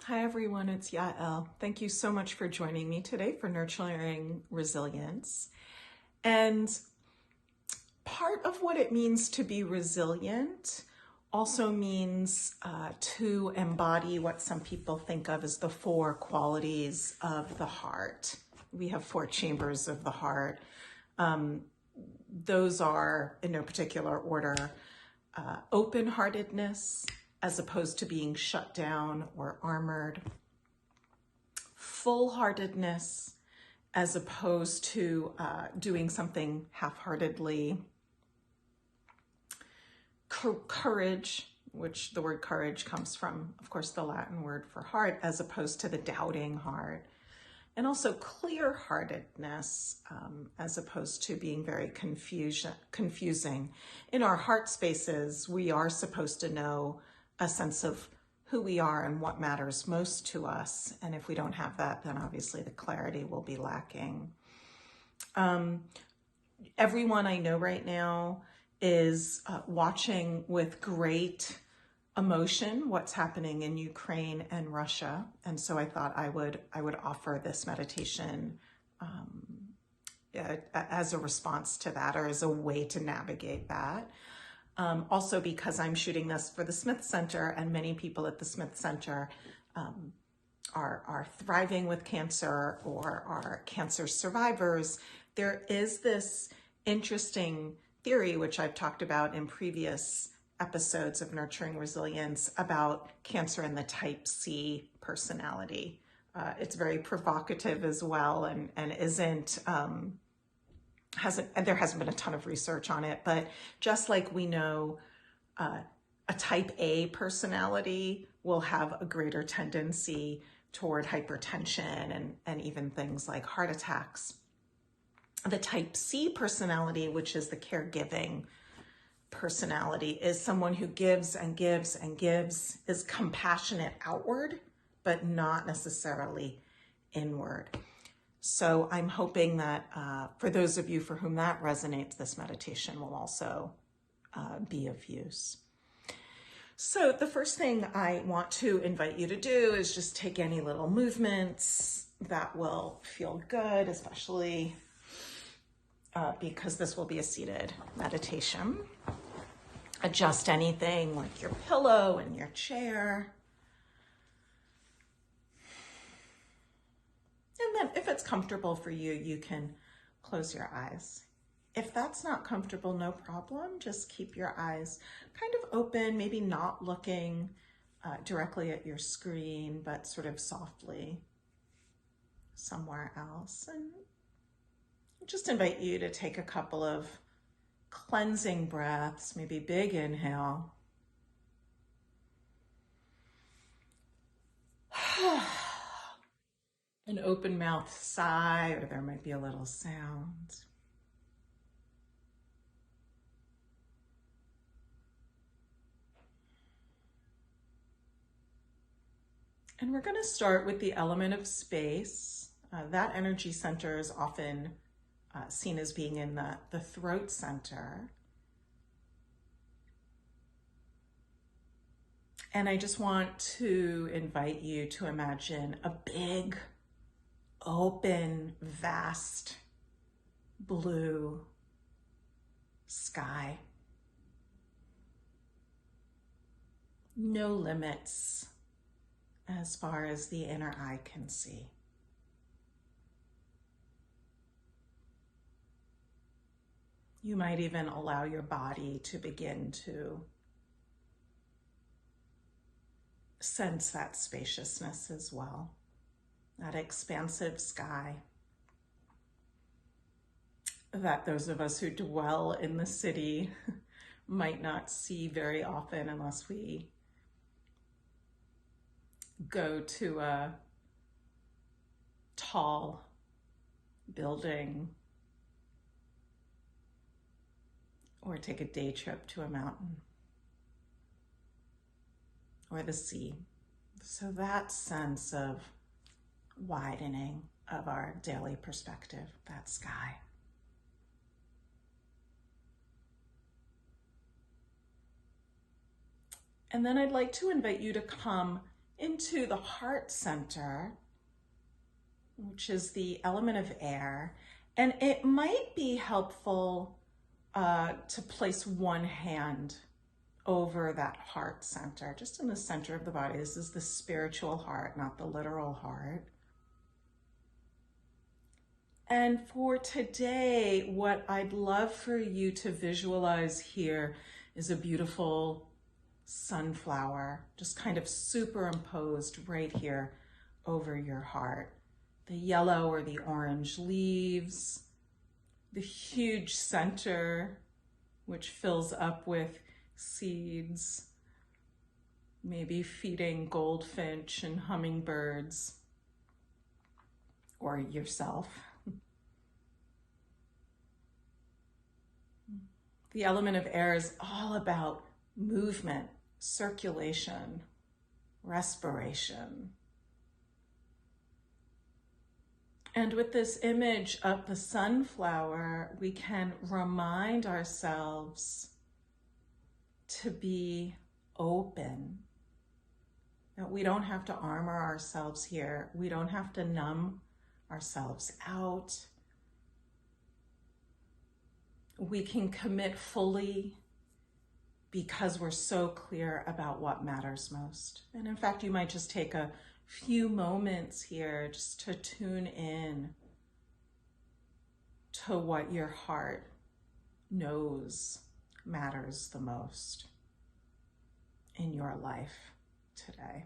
Hi everyone, it's Yael. Thank you so much for joining me today for Nurturing Resilience. And part of what it means to be resilient also means to embody what some people think of as the 4 qualities of the heart. We have 4 chambers of the heart. Those are, in no particular order, open-heartedness, as opposed to being shut down or armored; full-heartedness, as opposed to doing something half-heartedly; courage, which the word courage comes from, of course, the Latin word for heart, as opposed to the doubting heart; and also clear-heartedness, as opposed to being very confusing. In our heart spaces, we are supposed to know a sense of who we are and what matters most to us. And if we don't have that, then obviously the clarity will be lacking. Everyone I know right now is watching with great emotion what's happening in Ukraine and Russia. And so I thought I would offer this meditation as a response to that, or as a way to navigate that. Also because I'm shooting this for the Smith Center, and many people at the Smith Center are thriving with cancer or are cancer survivors. There is this interesting theory, which I've talked about in previous episodes of Nurturing Resilience, about cancer and the type C personality. It's very provocative as well, and isn't... there hasn't been a ton of research on it, but just like we know a type A personality will have a greater tendency toward hypertension and even things like heart attacks, the type C personality, which is the caregiving personality, is someone who gives and gives and gives, is compassionate outward, but not necessarily inward. So I'm hoping that for those of you for whom that resonates, this meditation will also be of use. So the first thing I want to invite you to do is just take any little movements that will feel good, especially because this will be a seated meditation. Adjust anything like your pillow and your chair. And then if it's comfortable for you, you can close your eyes. If that's not comfortable, no problem. Just keep your eyes kind of open, maybe not looking directly at your screen, but sort of softly somewhere else. And I just invite you to take a couple of cleansing breaths, maybe big inhale. An open mouth sigh, or there might be a little sound. And we're going to start with the element of space. That energy center is often seen as being in the throat center. And I just want to invite you to imagine a big, open, vast blue sky. No limits as far as the inner eye can see. You might even allow your body to begin to sense that spaciousness as well, that expansive sky that those of us who dwell in the city might not see very often unless we go to a tall building or take a day trip to a mountain or the sea. So that sense of widening of our daily perspective, that sky. And then I'd like to invite you to come into the heart center, which is the element of air. And it might be helpful to place one hand over that heart center, just in the center of the body. This is the spiritual heart, not the literal heart. And for today, what I'd love for you to visualize here is a beautiful sunflower, just kind of superimposed right here over your heart. The yellow or the orange leaves, the huge center, which fills up with seeds, maybe feeding goldfinch and hummingbirds, or yourself. The element of air is all about movement, circulation, respiration. And with this image of the sunflower, we can remind ourselves to be open, that we don't have to armor ourselves here. We don't have to numb ourselves out. We can commit fully because we're so clear about what matters most. And in fact, you might just take a few moments here just to tune in to what your heart knows matters the most in your life today.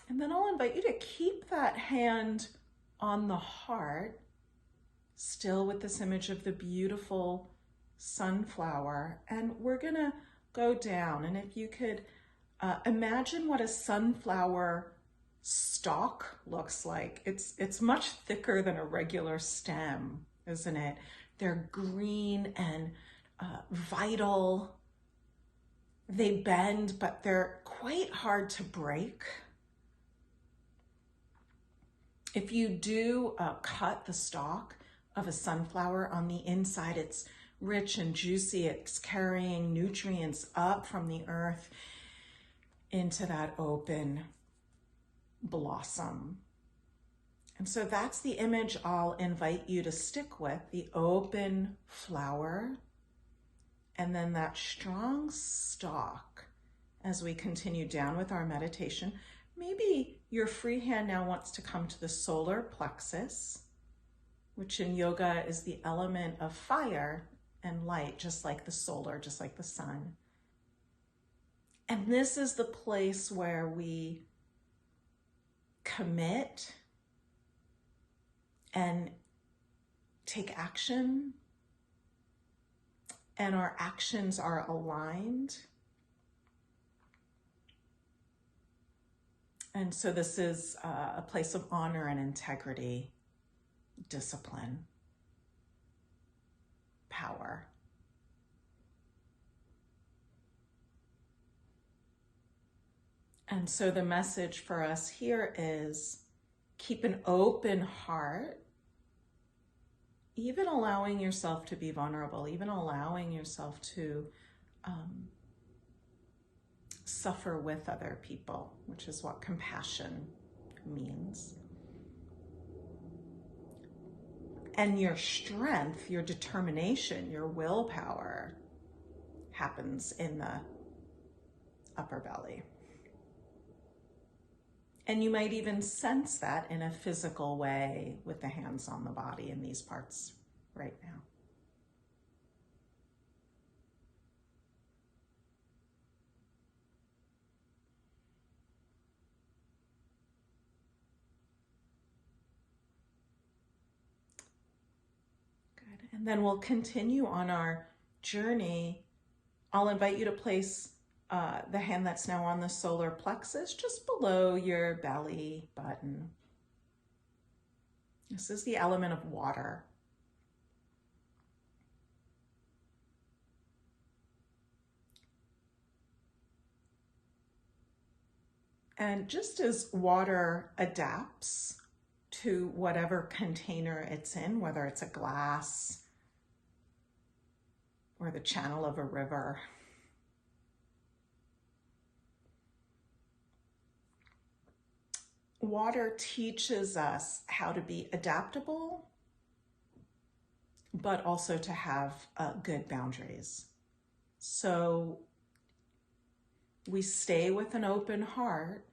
And then I'll invite you to keep that hand on the heart, still with this image of the beautiful sunflower. And we're gonna go down. And if you could imagine what a sunflower stalk looks like. It's much thicker than a regular stem, isn't it? They're green and vital. They bend, but they're quite hard to break. If you do cut the stalk of a sunflower, on the inside it's rich and juicy. It's carrying nutrients up from the earth into that open blossom. And so that's the image I'll invite you to stick with, the open flower, and then that strong stalk as we continue down with our meditation. Maybe your free hand now wants to come to the solar plexus, which in yoga is the element of fire and light, just like the solar, just like the sun. And this is the place where we commit and take action, and our actions are aligned. And so this is a place of honor and integrity, discipline, power. And so the message for us here is keep an open heart, even allowing yourself to be vulnerable, even allowing yourself to suffer with other people, which is what compassion means. And your strength, your determination, your willpower happens in the upper belly. And you might even sense that in a physical way with the hands on the body in these parts right now. Good. And then we'll continue on our journey. I'll invite you to place the hand that's now on the solar plexus just below your belly button. This is the element of water. And just as water adapts to whatever container it's in, whether it's a glass or the channel of a river, water teaches us how to be adaptable, but also to have good boundaries. So we stay with an open heart.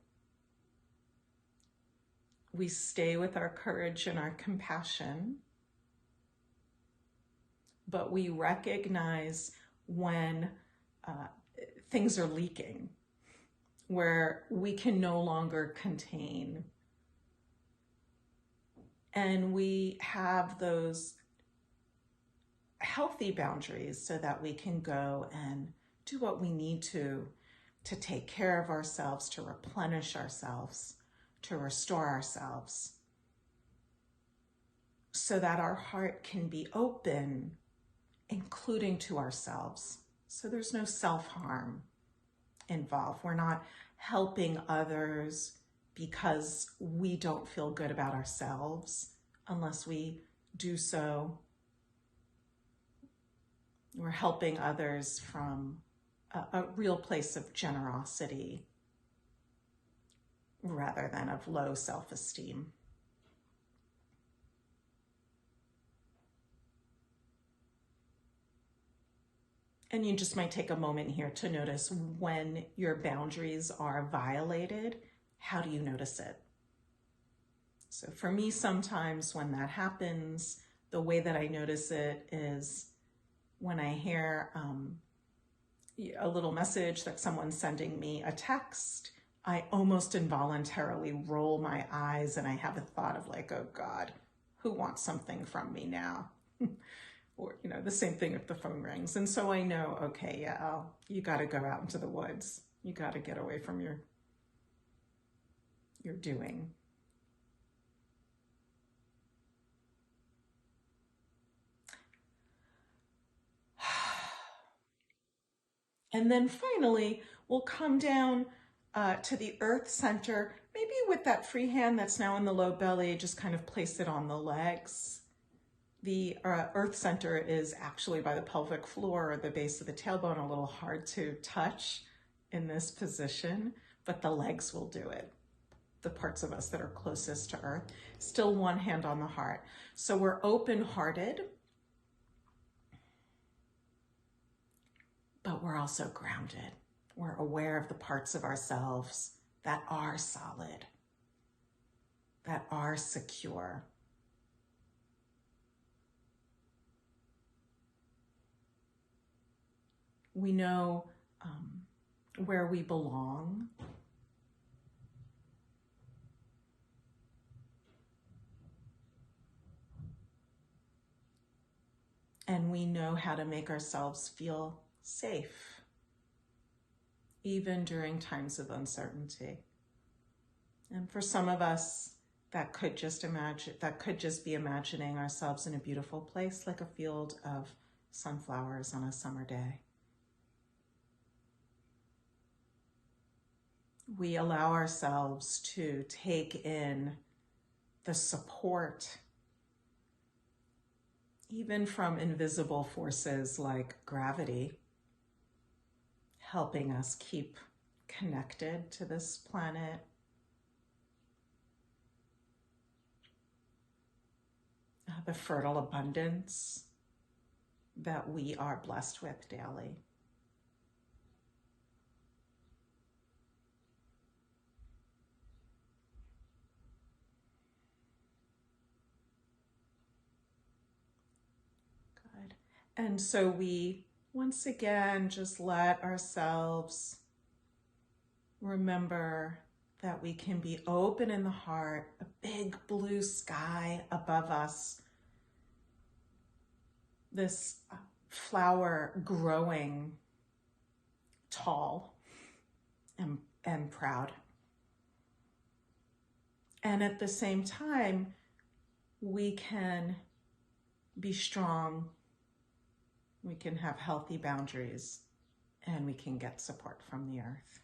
We stay with our courage and our compassion, but we recognize when things are leaking, where we can no longer contain. And we have those healthy boundaries so that we can go and do what we need to take care of ourselves, to replenish ourselves, to restore ourselves, so that our heart can be open, including to ourselves. So there's no self-harm involved. We're not helping others because we don't feel good about ourselves unless we do so. We're helping others from a real place of generosity rather than of low self-esteem. And you just might take a moment here to notice when your boundaries are violated. How do you notice it? So for me, sometimes when that happens, the way that I notice it is when I hear a little message that someone's sending me a text, I almost involuntarily roll my eyes and I have a thought of like, oh God, who wants something from me now? Or, the same thing if the phone rings. And so I know, okay, Yael, you got to go out into the woods. You got to get away from your doing. And then finally, we'll come down to the earth center, maybe with that free hand that's now in the low belly, just kind of place it on the legs. The earth center is actually by the pelvic floor or the base of the tailbone, a little hard to touch in this position, but the legs will do it. The parts of us that are closest to earth. Still one hand on the heart. So we're open-hearted, but we're also grounded. We're aware of the parts of ourselves that are solid, that are secure. We know where we belong. And we know how to make ourselves feel safe, even during times of uncertainty. And for some of us, that could just be imagining ourselves in a beautiful place, like a field of sunflowers on a summer day. We allow ourselves to take in the support, even from invisible forces like gravity, helping us keep connected to this planet. The fertile abundance that we are blessed with daily. Good. And so we, once again, just let ourselves remember that we can be open in the heart, a big blue sky above us, this flower growing tall and proud. And at the same time, we can be strong, we can have healthy boundaries, and we can get support from the earth.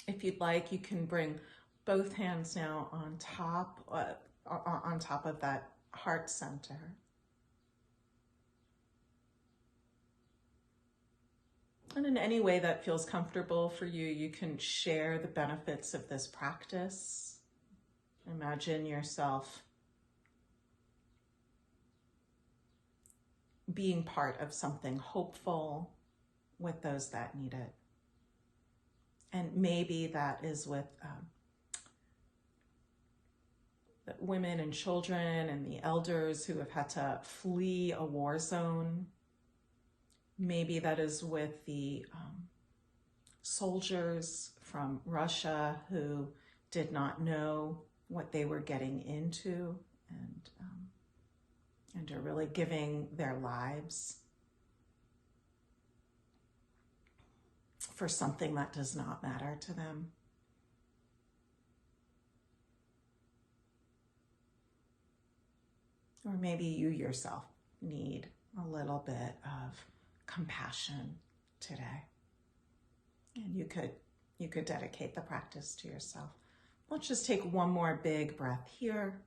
If you'd like, you can bring both hands now on top of that heart center. And in any way that feels comfortable for you, you can share the benefits of this practice. Imagine yourself being part of something hopeful with those that need it. And maybe that is with the women and children and the elders who have had to flee a war zone. Maybe that is with the soldiers from Russia who did not know what they were getting into and are really giving their lives for something that does not matter to them. Or maybe you yourself need a little bit of compassion today. And you could dedicate the practice to yourself. Let's just take one more big breath here.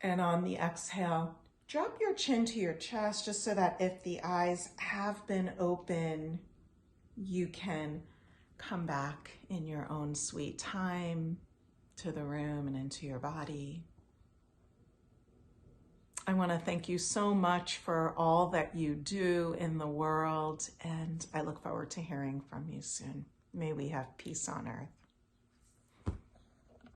And on the exhale, drop your chin to your chest just so that if the eyes have been open, you can come back in your own sweet time to the room and into your body. I want to thank you so much for all that you do in the world, and I look forward to hearing from you soon. May we have peace on earth.